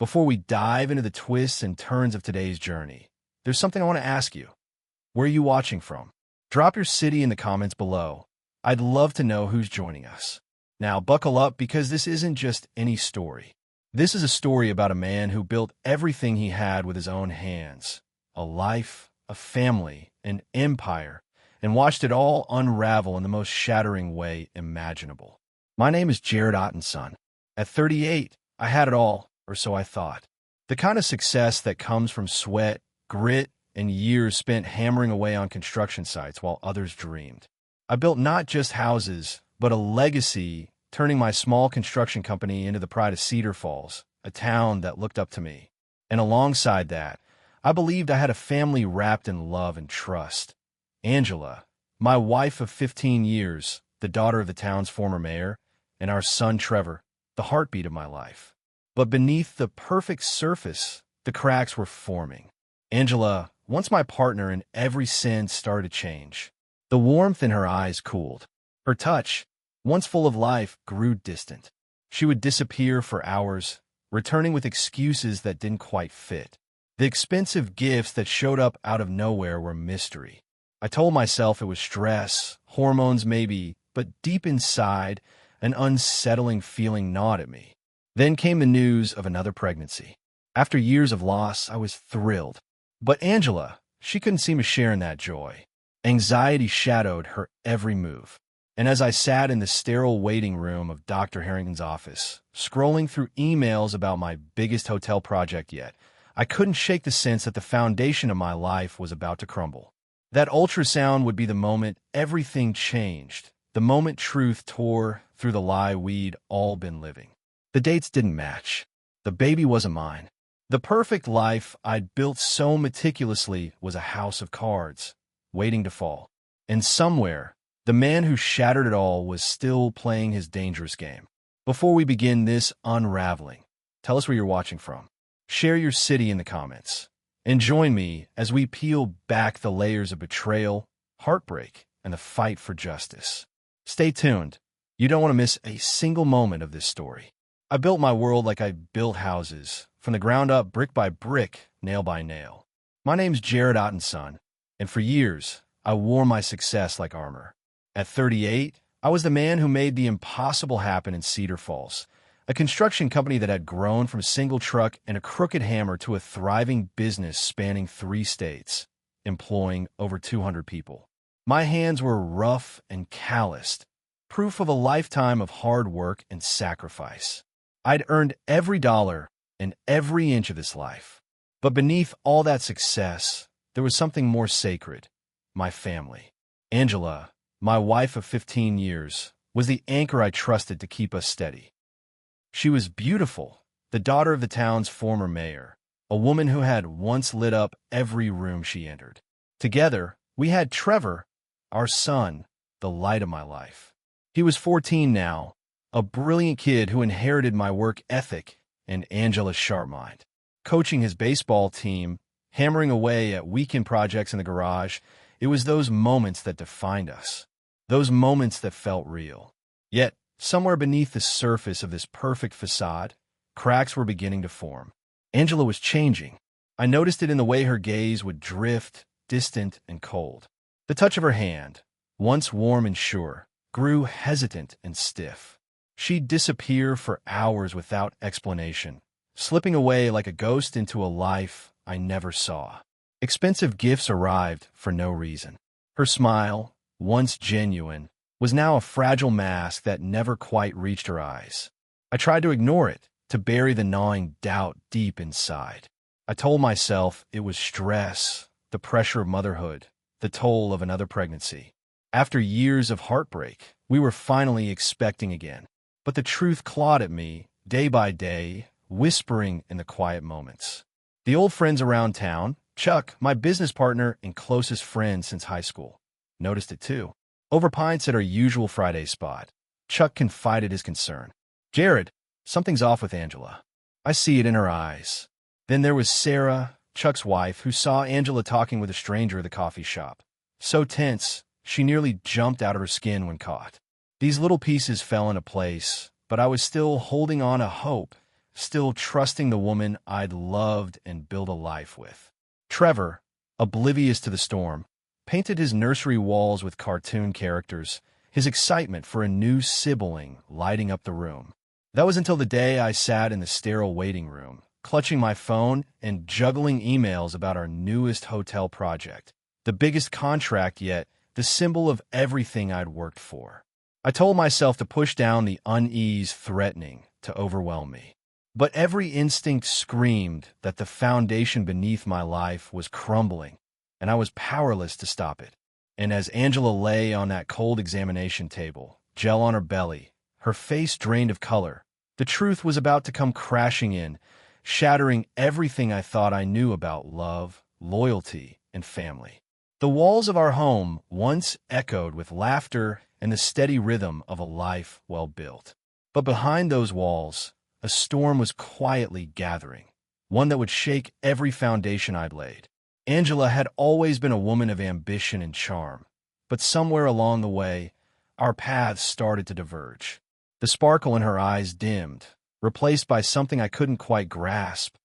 Before we dive into the twists and turns of today's journey, there's something I want to ask you. Where are you watching from? Drop your city in the comments below. I'd love to know who's joining us. Now, buckle up because this isn't just any story. This is a story about a man who built everything he had with his own hands. A life, a family, an empire, and watched it all unravel in the most shattering way imaginable. My name is Jared Ottenson. At 38, I had it all, or so I thought. The kind of success that comes from sweat, grit, and years spent hammering away on construction sites while others dreamed. I built not just houses, but a legacy, turning my small construction company into the pride of Cedar Falls, a town that looked up to me. And alongside that, I believed I had a family wrapped in love and trust. Angela, my wife of 15 years, the daughter of the town's former mayor, and our son Trevor, the heartbeat of my life. But beneath the perfect surface, the cracks were forming. Angela, once my partner in every sense, started to change. The warmth in her eyes cooled. Her touch, once full of life, grew distant. She would disappear for hours, returning with excuses that didn't quite fit. The expensive gifts that showed up out of nowhere were mystery. I told myself it was stress, hormones maybe, but deep inside, an unsettling feeling gnawed at me. Then came the news of another pregnancy. After years of loss, I was thrilled. But Angela, she couldn't seem to share in that joy. Anxiety shadowed her every move. And as I sat in the sterile waiting room of Dr. Harrington's office, scrolling through emails about my biggest hotel project yet, I couldn't shake the sense that the foundation of my life was about to crumble. That ultrasound would be the moment everything changed, the moment truth tore through the lie we'd all been living. The dates didn't match. The baby wasn't mine. The perfect life I'd built so meticulously was a house of cards, waiting to fall. And somewhere, the man who shattered it all was still playing his dangerous game. Before we begin this unraveling, tell us where you're watching from. Share your city in the comments. And join me as we peel back the layers of betrayal, heartbreak, and the fight for justice. Stay tuned. You don't want to miss a single moment of this story. I built my world like I built houses, from the ground up, brick by brick, nail by nail. My name's Jared Ottenson, and for years, I wore my success like armor. At 38, I was the man who made the impossible happen in Cedar Falls, a construction company that had grown from a single truck and a crooked hammer to a thriving business spanning 3 states, employing over 200 people. My hands were rough and calloused, proof of a lifetime of hard work and sacrifice. I'd earned every dollar and every inch of this life. But beneath all that success, there was something more sacred: my family. Angela, my wife of 15 years, was the anchor I trusted to keep us steady. She was beautiful, the daughter of the town's former mayor, a woman who had once lit up every room she entered. Together, we had Trevor, our son, the light of my life. He was 14 now, a brilliant kid who inherited my work ethic and Angela's sharp mind. Coaching his baseball team, hammering away at weekend projects in the garage, it was those moments that defined us. Those moments that felt real. Yet, somewhere beneath the surface of this perfect facade, cracks were beginning to form. Angela was changing. I noticed it in the way her gaze would drift, distant and cold. The touch of her hand, once warm and sure, grew hesitant and stiff. She'd disappear for hours without explanation, slipping away like a ghost into a life I never saw. Expensive gifts arrived for no reason. Her smile, once genuine, was now a fragile mask that never quite reached her eyes. I tried to ignore it, to bury the gnawing doubt deep inside. I told myself it was stress, the pressure of motherhood, the toll of another pregnancy. After years of heartbreak, we were finally expecting again. But the truth clawed at me, day by day, whispering in the quiet moments. The old friends around town, Chuck, my business partner and closest friend since high school, noticed it too. Over pints at our usual Friday spot, Chuck confided his concern. "Jared, something's off with Angela. I see it in her eyes." Then there was Sarah, Chuck's wife, who saw Angela talking with a stranger at the coffee shop. So tense, she nearly jumped out of her skin when caught. These little pieces fell into place, but I was still holding on to hope, still trusting the woman I'd loved and built a life with. Trevor, oblivious to the storm, painted his nursery walls with cartoon characters, his excitement for a new sibling lighting up the room. That was until the day I sat in the sterile waiting room, clutching my phone and juggling emails about our newest hotel project, the biggest contract yet, the symbol of everything I'd worked for. I told myself to push down the unease threatening to overwhelm me. But every instinct screamed that the foundation beneath my life was crumbling, and I was powerless to stop it. And as Angela lay on that cold examination table, gel on her belly, her face drained of color, the truth was about to come crashing in, shattering everything I thought I knew about love, loyalty, and family. The walls of our home once echoed with laughter and the steady rhythm of a life well built. But behind those walls, a storm was quietly gathering, one that would shake every foundation I'd laid. Angela had always been a woman of ambition and charm, but somewhere along the way, our paths started to diverge. The sparkle in her eyes dimmed, replaced by something I couldn't quite grasp,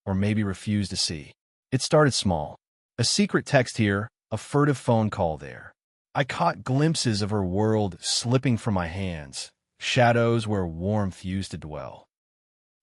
or maybe refuse to see. It started small. A secret text here, a furtive phone call there. I caught glimpses of her world slipping from my hands, shadows where warmth used to dwell.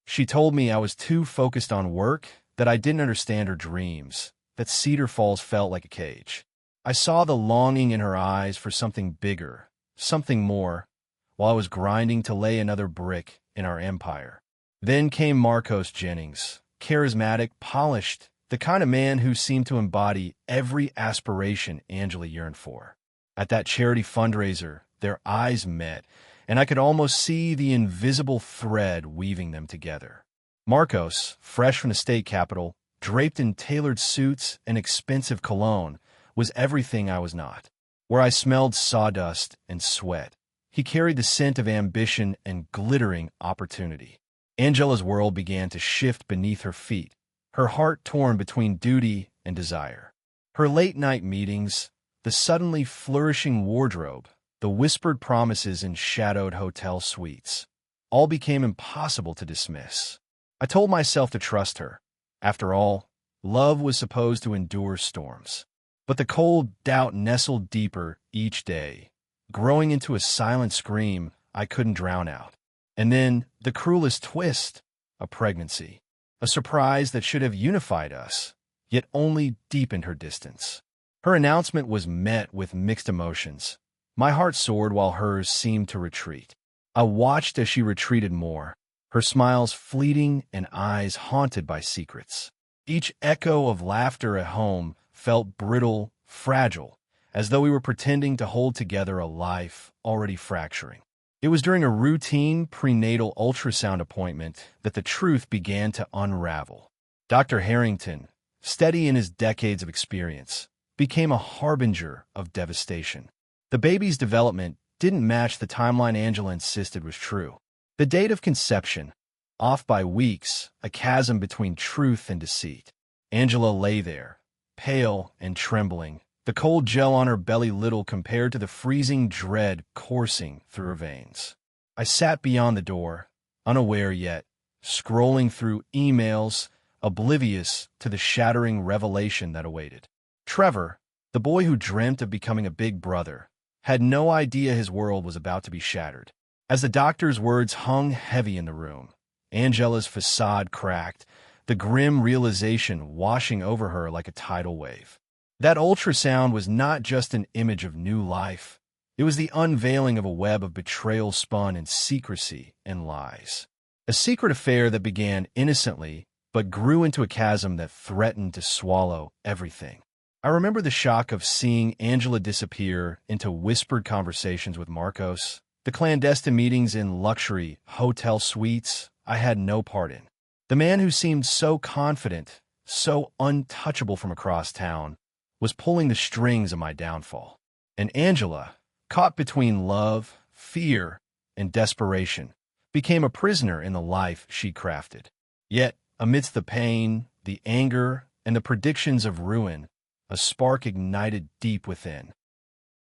She told me I was too focused on work, that I didn't understand her dreams, that Cedar Falls felt like a cage. I saw the longing in her eyes for something bigger, something more, while I was grinding to lay another brick in our empire. Then came Marcos Jennings, charismatic, polished, the kind of man who seemed to embody every aspiration Angela yearned for. At that charity fundraiser, their eyes met, and I could almost see the invisible thread weaving them together. Marcos, fresh from the state capitol, draped in tailored suits and expensive cologne, was everything I was not. Where I smelled sawdust and sweat, he carried the scent of ambition and glittering opportunity. Angela's world began to shift beneath her feet, her heart torn between duty and desire. Her late-night meetings, the suddenly flourishing wardrobe, the whispered promises in shadowed hotel suites, all became impossible to dismiss. I told myself to trust her. After all, love was supposed to endure storms. But the cold doubt nestled deeper each day, growing into a silent scream I couldn't drown out. And then, the cruelest twist, a pregnancy. A surprise that should have unified us, yet only deepened her distance. Her announcement was met with mixed emotions. My heart soared while hers seemed to retreat. I watched as she retreated more, her smiles fleeting and eyes haunted by secrets. Each echo of laughter at home felt brittle, fragile, as though we were pretending to hold together a life already fracturing. It was during a routine prenatal ultrasound appointment that the truth began to unravel. Dr. Harrington, steady in his decades of experience, became a harbinger of devastation. The baby's development didn't match the timeline Angela insisted was true. The date of conception, off by weeks, a chasm between truth and deceit. Angela lay there, pale and trembling, the cold gel on her belly little compared to the freezing dread coursing through her veins. I sat beyond the door, unaware yet, scrolling through emails, oblivious to the shattering revelation that awaited. Trevor, the boy who dreamt of becoming a big brother, had no idea his world was about to be shattered. As the doctor's words hung heavy in the room, Angela's facade cracked, the grim realization washing over her like a tidal wave. That ultrasound was not just an image of new life. It was the unveiling of a web of betrayal spun in secrecy and lies. A secret affair that began innocently, but grew into a chasm that threatened to swallow everything. I remember the shock of seeing Angela disappear into whispered conversations with Marcos, the clandestine meetings in luxury hotel suites I had no part in. The man who seemed so confident, so untouchable from across town, was pulling the strings of my downfall. And Angela, caught between love, fear, and desperation, became a prisoner in the life she crafted. Yet, amidst the pain, the anger, and the predictions of ruin, a spark ignited deep within.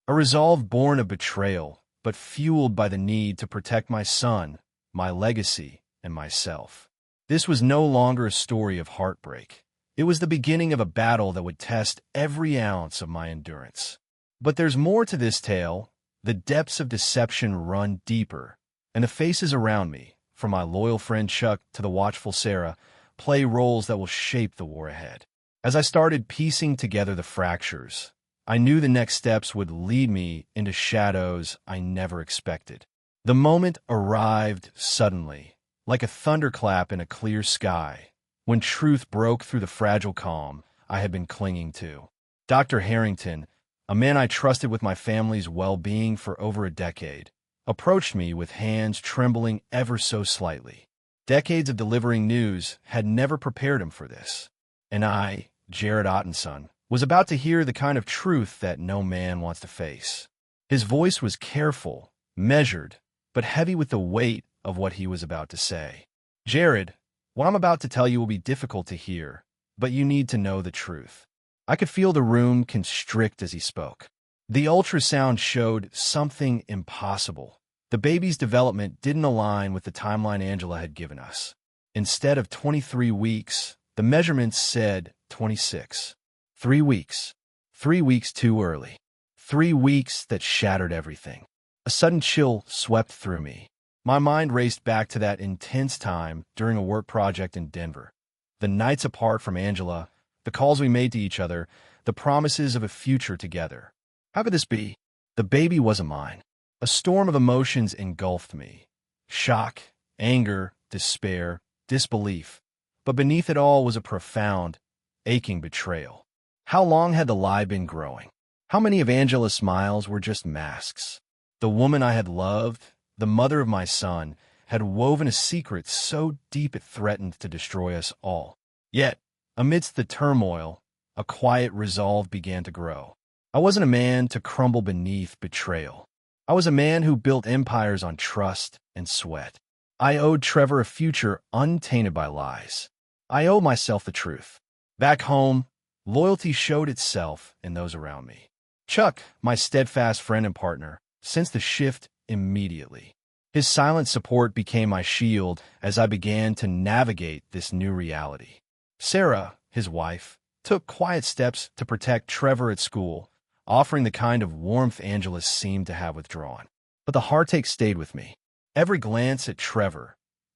A resolve born of betrayal, but fueled by the need to protect my son, my legacy, and myself. This was no longer a story of heartbreak. It was the beginning of a battle that would test every ounce of my endurance. But there's more to this tale. The depths of deception run deeper, and the faces around me, from my loyal friend Chuck to the watchful Sarah, play roles that will shape the war ahead. As I started piecing together the fractures, I knew the next steps would lead me into shadows I never expected. The moment arrived suddenly, like a thunderclap in a clear sky, when truth broke through the fragile calm I had been clinging to. Dr. Harrington, a man I trusted with my family's well-being for over a decade, approached me with hands trembling ever so slightly. Decades of delivering news had never prepared him for this. And I, Jared Ottenson, was about to hear the kind of truth that no man wants to face. His voice was careful, measured, but heavy with the weight of what he was about to say. Jared, what I'm about to tell you will be difficult to hear, but you need to know the truth. I could feel the room constrict as he spoke. The ultrasound showed something impossible. The baby's development didn't align with the timeline Angela had given us. Instead of 23 weeks, the measurements said 26. 3 weeks. 3 weeks too early. 3 weeks that shattered everything. A sudden chill swept through me. My mind raced back to that intense time during a work project in Denver. The nights apart from Angela, the calls we made to each other, the promises of a future together. How could this be? The baby wasn't mine. A storm of emotions engulfed me. Shock, anger, despair, disbelief. But beneath it all was a profound, aching betrayal. How long had the lie been growing? How many of Angela's smiles were just masks? The woman I had loved, the mother of my son, had woven a secret so deep it threatened to destroy us all. Yet, amidst the turmoil, a quiet resolve began to grow. I wasn't a man to crumble beneath betrayal. I was a man who built empires on trust and sweat. I owed Trevor a future untainted by lies. I owed myself the truth. Back home, loyalty showed itself in those around me. Chuck, my steadfast friend and partner, sensed the shift immediately. His silent support became my shield as I began to navigate this new reality. Sarah, his wife, took quiet steps to protect Trevor at school, offering the kind of warmth Angela seemed to have withdrawn. But the heartache stayed with me. Every glance at Trevor,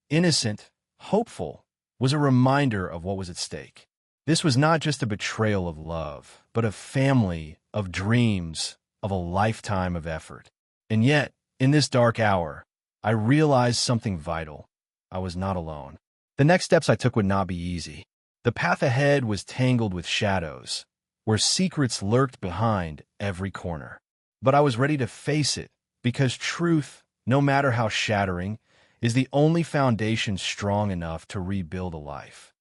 innocent, hopeful, was a reminder of what was at stake. This was not just a betrayal of love, but of family, of dreams, of a lifetime of effort. And yet, in this dark hour, I realized something vital. I was not alone. The next steps I took would not be easy. The path ahead was tangled with shadows, where secrets lurked behind every corner. But I was ready to face it, because truth, no matter how shattering, is the only foundation strong enough to rebuild a life.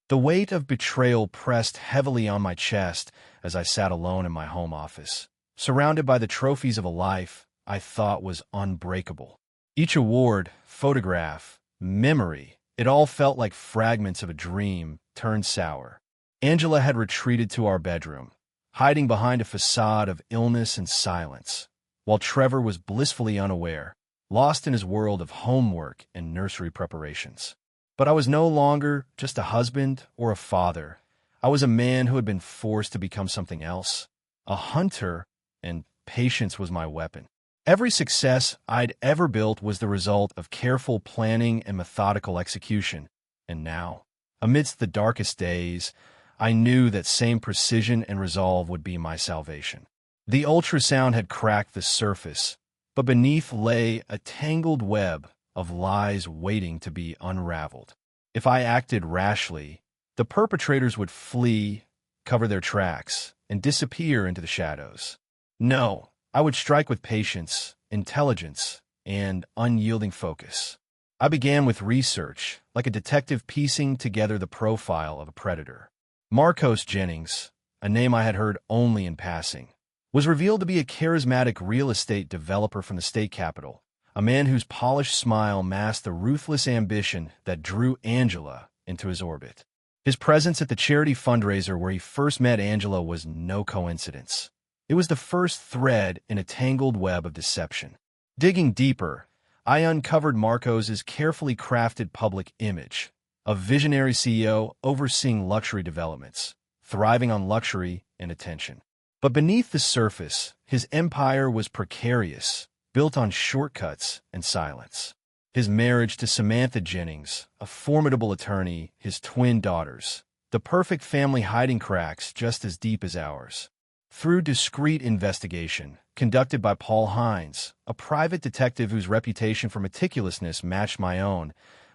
The weight of betrayal pressed heavily on my chest as I sat alone in my home office, surrounded by the trophies of a life I thought was unbreakable. Each award, photograph, memory, it all felt like fragments of a dream turned sour. Angela had retreated to our bedroom, hiding behind a facade of illness and silence, while Trevor was blissfully unaware, lost in his world of homework and nursery preparations. But I was no longer just a husband or a father. I was a man who had been forced to become something else, a hunter, and patience was my weapon. Every success I'd ever built was the result of careful planning and methodical execution. And now, amidst the darkest days, I knew that same precision and resolve would be my salvation. The ultrasound had cracked the surface, but beneath lay a tangled web of lies waiting to be unraveled. If I acted rashly, the perpetrators would flee, cover their tracks, and disappear into the shadows. No, I would strike with patience, intelligence, and unyielding focus. I began with research, like a detective piecing together the profile of a predator. Marcos Jennings, a name I had heard only in passing, was revealed to be a charismatic real estate developer from the state capital, a man whose polished smile masked the ruthless ambition that drew Angela into his orbit. His presence at the charity fundraiser where he first met Angela was no coincidence. It was the first thread in a tangled web of deception. Digging deeper, I uncovered Marcos's carefully crafted public image, a visionary CEO overseeing luxury developments, thriving on luxury and attention. But beneath the surface, his empire was precarious, built on shortcuts and silence. His marriage to Samantha Jennings, a formidable attorney, his twin daughters, the perfect family hiding cracks just as deep as ours. Through discreet investigation, conducted by Paul Hines, a private detective whose reputation for meticulousness matched my own,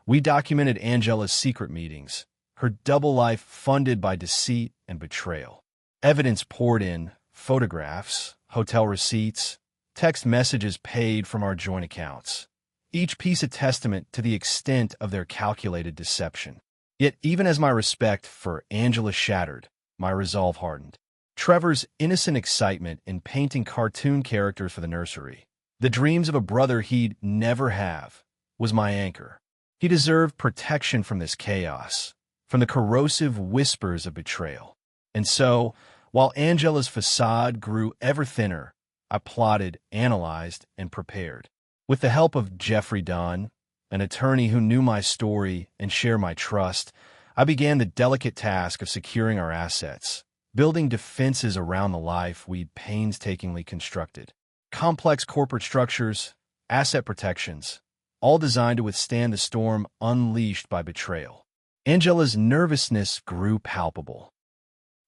we documented Angela's secret meetings, her double life funded by deceit and betrayal. Evidence poured in, photographs, hotel receipts, text messages paid from our joint accounts, each piece a testament to the extent of their calculated deception. Yet even as my respect for Angela shattered, my resolve hardened. Trevor's innocent excitement in painting cartoon characters for the nursery, the dreams of a brother he'd never have, was my anchor. He deserved protection from this chaos, from the corrosive whispers of betrayal. And so, while Angela's facade grew ever thinner, I plotted, analyzed, and prepared. With the help of Jeffrey Dunn, an attorney who knew my story and shared my trust, I began the delicate task of securing our assets, building defenses around the life we'd painstakingly constructed. Complex corporate structures, asset protections, all designed to withstand the storm unleashed by betrayal. Angela's nervousness grew palpable.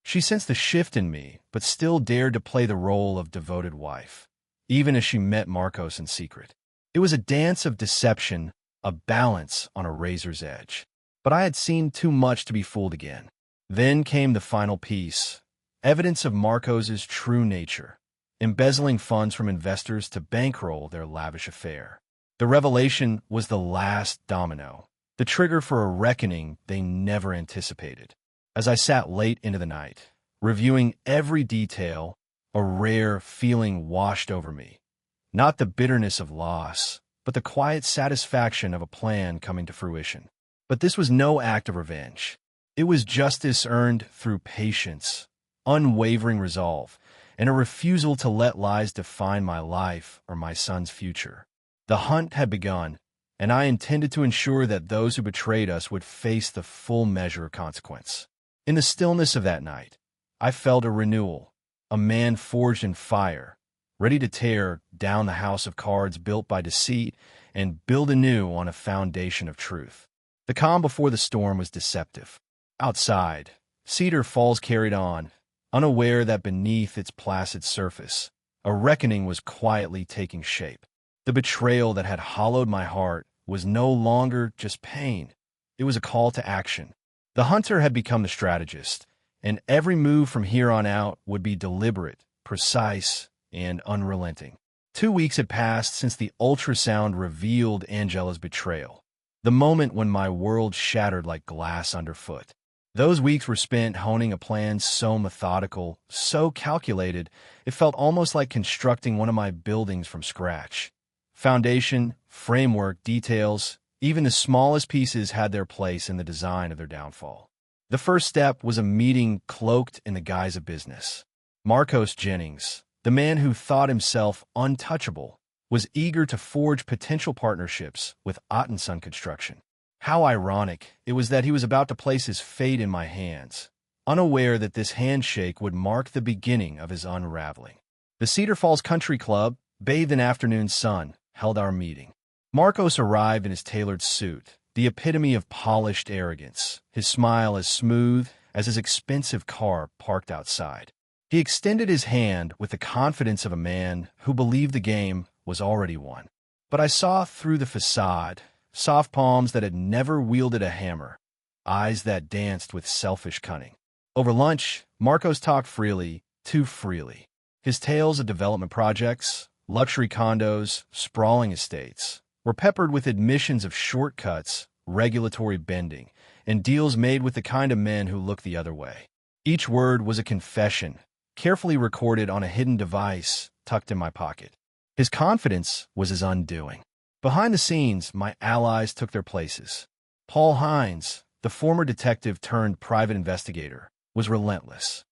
She sensed the shift in me, but still dared to play the role of devoted wife, even as she met Marcos in secret. It was a dance of deception, a balance on a razor's edge. But I had seen too much to be fooled again. Then came the final piece, evidence of Marcos's true nature, embezzling funds from investors to bankroll their lavish affair. The revelation was the last domino, the trigger for a reckoning they never anticipated. As I sat late into the night, reviewing every detail, a rare feeling washed over me. Not the bitterness of loss, but the quiet satisfaction of a plan coming to fruition. But this was no act of revenge. It was justice earned through patience, unwavering resolve, and a refusal to let lies define my life or my son's future. The hunt had begun, and I intended to ensure that those who betrayed us would face the full measure of consequence. In the stillness of that night, I felt a renewal, a man forged in fire, ready to tear down the house of cards built by deceit and build anew on a foundation of truth. The calm before the storm was deceptive. Outside, Cedar Falls carried on, unaware that beneath its placid surface, a reckoning was quietly taking shape. The betrayal that had hollowed my heart was no longer just pain. It was a call to action. The hunter had become the strategist, and every move from here on out would be deliberate, precise, and unrelenting. 2 weeks had passed since the ultrasound revealed Angela's betrayal, the moment when my world shattered like glass underfoot. Those weeks were spent honing a plan so methodical, so calculated, it felt almost like constructing one of my buildings from scratch. Foundation, framework, details, even the smallest pieces had their place in the design of their downfall. The first step was a meeting cloaked in the guise of business. Marcos Jennings, the man who thought himself untouchable, was eager to forge potential partnerships with Ottenson Construction. How ironic it was that he was about to place his fate in my hands, unaware that this handshake would mark the beginning of his unraveling. The Cedar Falls Country Club, bathed in afternoon sun, held our meeting. Marcos arrived in his tailored suit, the epitome of polished arrogance, his smile as smooth as his expensive car parked outside. He extended his hand with the confidence of a man who believed the game was already won. But I saw through the facade, soft palms that had never wielded a hammer, eyes that danced with selfish cunning. Over lunch, Marcos talked freely, too freely. His tales of development projects, luxury condos, sprawling estates, were peppered with admissions of shortcuts, regulatory bending, and deals made with the kind of men who look the other way. Each word was a confession, carefully recorded on a hidden device tucked in my pocket. His confidence was his undoing. Behind the scenes, my allies took their places. Paul Hines, the former detective turned private investigator, was relentless.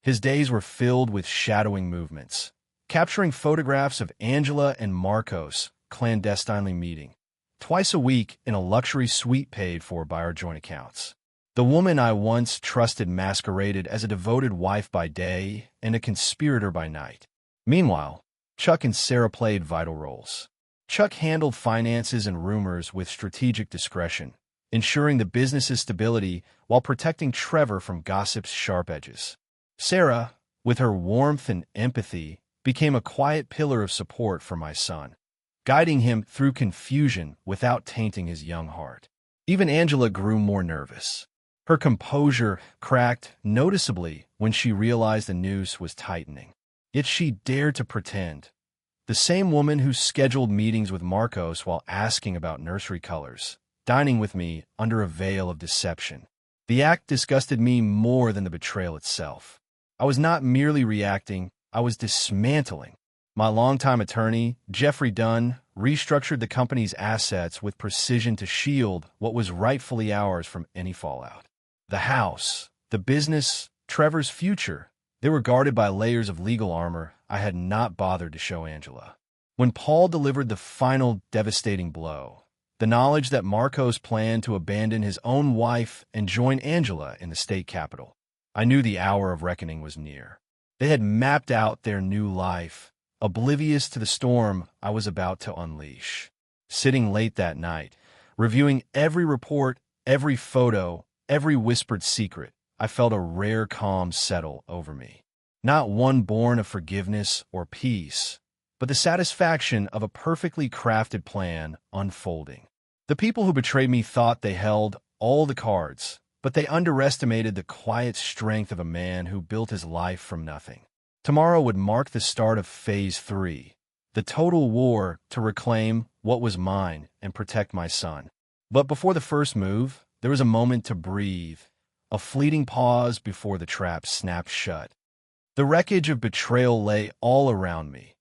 His days were filled with shadowing movements, capturing photographs of Angela and Marcos clandestinely meeting, twice a week in a luxury suite paid for by our joint accounts. The woman I once trusted masqueraded as a devoted wife by day and a conspirator by night. Meanwhile, Chuck and Sarah played vital roles. Chuck handled finances and rumors with strategic discretion, ensuring the business's stability while protecting Trevor from gossip's sharp edges. Sarah, with her warmth and empathy, became a quiet pillar of support for my son, guiding him through confusion without tainting his young heart. Even Angela grew more nervous. Her composure cracked noticeably when she realized the noose was tightening. Yet she dared to pretend. The same woman who scheduled meetings with Marcos while asking about nursery colors, dining with me under a veil of deception. The act disgusted me more than the betrayal itself. I was not merely reacting, I was dismantling. My longtime attorney, Jeffrey Dunn, restructured the company's assets with precision to shield what was rightfully ours from any fallout. The house, the business, Trevor's future, they were guarded by layers of legal armor I had not bothered to show Angela. When Paul delivered the final devastating blow, the knowledge that Marcos planned to abandon his own wife and join Angela in the state capitol, I knew the hour of reckoning was near. They had mapped out their new life, oblivious to the storm I was about to unleash. Sitting late that night, reviewing every report, every photo, every whispered secret, I felt a rare calm settle over me. Not one born of forgiveness or peace, but the satisfaction of a perfectly crafted plan unfolding. The people who betrayed me thought they held all the cards, but they underestimated the quiet strength of a man who built his life from nothing. Tomorrow would mark the start of Phase 3, the total war to reclaim what was mine and protect my son. But before the first move, there was a moment to breathe, a fleeting pause before the trap snapped shut. The wreckage of betrayal lay all around me,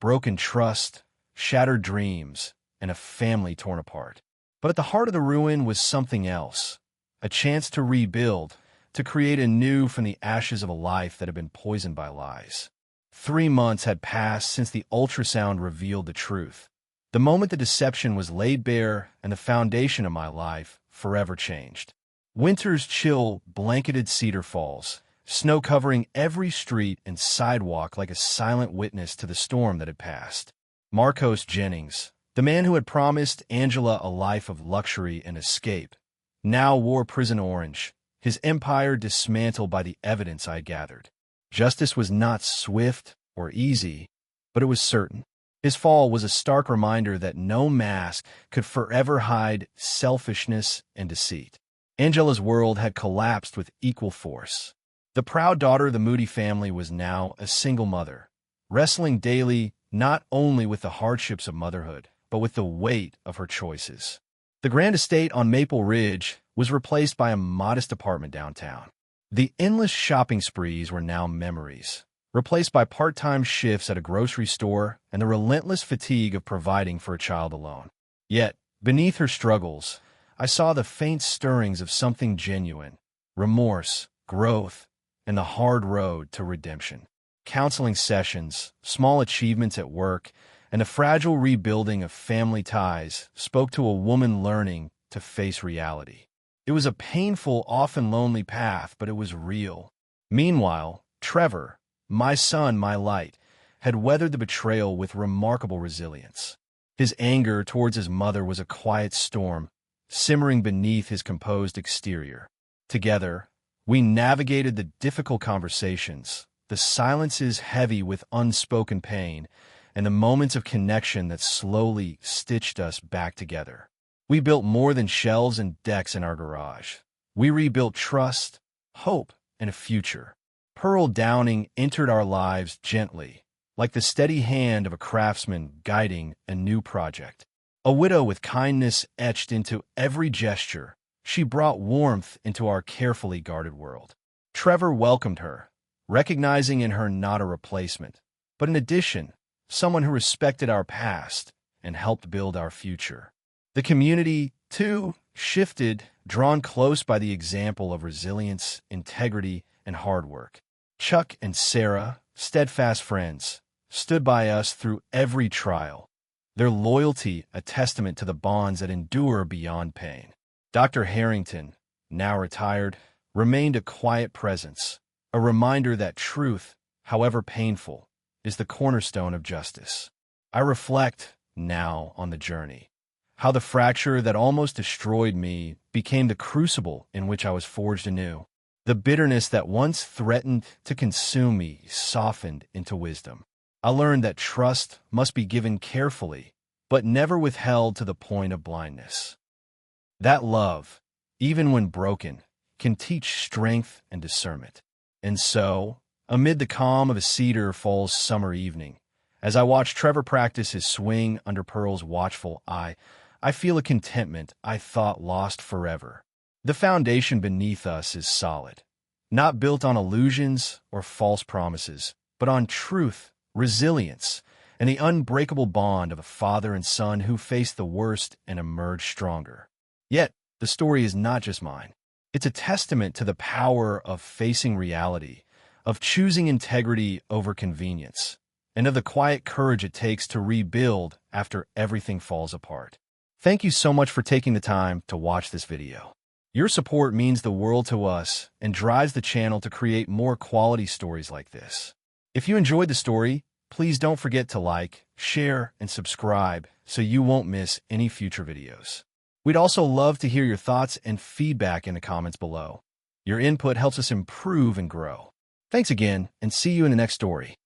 broken trust, shattered dreams, and a family torn apart. But at the heart of the ruin was something else, a chance to rebuild, to create anew from the ashes of a life that had been poisoned by lies. 3 months had passed since the ultrasound revealed the truth, the moment the deception was laid bare and the foundation of my life forever changed. Winter's chill blanketed Cedar Falls, snow covering every street and sidewalk like a silent witness to the storm that had passed. Marcos Jennings, the man who had promised Angela a life of luxury and escape, now wore prison orange, his empire dismantled by the evidence I gathered. Justice was not swift or easy, but it was certain. His fall was a stark reminder that no mask could forever hide selfishness and deceit. Angela's world had collapsed with equal force. The proud daughter of the Moody family was now a single mother, wrestling daily not only with the hardships of motherhood, but with the weight of her choices. The grand estate on Maple Ridge was replaced by a modest apartment downtown. The endless shopping sprees were now memories, replaced by part-time shifts at a grocery store and the relentless fatigue of providing for a child alone. Yet, beneath her struggles, I saw the faint stirrings of something genuine, remorse, growth, and the hard road to redemption. Counseling sessions, small achievements at work, and the fragile rebuilding of family ties spoke to a woman learning to face reality. It was a painful, often lonely path, but it was real. Meanwhile, Trevor, my son, my light, had weathered the betrayal with remarkable resilience. His anger towards his mother was a quiet storm, simmering beneath his composed exterior. Together, we navigated the difficult conversations, the silences heavy with unspoken pain, and the moments of connection that slowly stitched us back together. We built more than shelves and decks in our garage. We rebuilt trust, hope, and a future. Pearl Downing entered our lives gently, like the steady hand of a craftsman guiding a new project. A widow with kindness etched into every gesture, she brought warmth into our carefully guarded world. Trevor welcomed her, recognizing in her not a replacement, but in addition, someone who respected our past and helped build our future. The community, too, shifted, drawn close by the example of resilience, integrity, and hard work. Chuck and Sarah, steadfast friends, stood by us through every trial, their loyalty a testament to the bonds that endure beyond pain. Dr. Harrington, now retired, remained a quiet presence, a reminder that truth, however painful, is the cornerstone of justice. I reflect, now, on the journey, how the fracture that almost destroyed me became the crucible in which I was forged anew. The bitterness that once threatened to consume me softened into wisdom. I learned that trust must be given carefully, but never withheld to the point of blindness. That love, even when broken, can teach strength and discernment. And so, amid the calm of a Cedar Falls summer evening, as I watch Trevor practice his swing under Pearl's watchful eye, I feel a contentment I thought lost forever. The foundation beneath us is solid, not built on illusions or false promises, but on truth, resilience, and the unbreakable bond of a father and son who faced the worst and emerged stronger. Yet, the story is not just mine. It's a testament to the power of facing reality, of choosing integrity over convenience, and of the quiet courage it takes to rebuild after everything falls apart. Thank you so much for taking the time to watch this video. Your support means the world to us and drives the channel to create more quality stories like this. If you enjoyed the story, please don't forget to like, share, and subscribe so you won't miss any future videos. We'd also love to hear your thoughts and feedback in the comments below. Your input helps us improve and grow. Thanks again, and see you in the next story.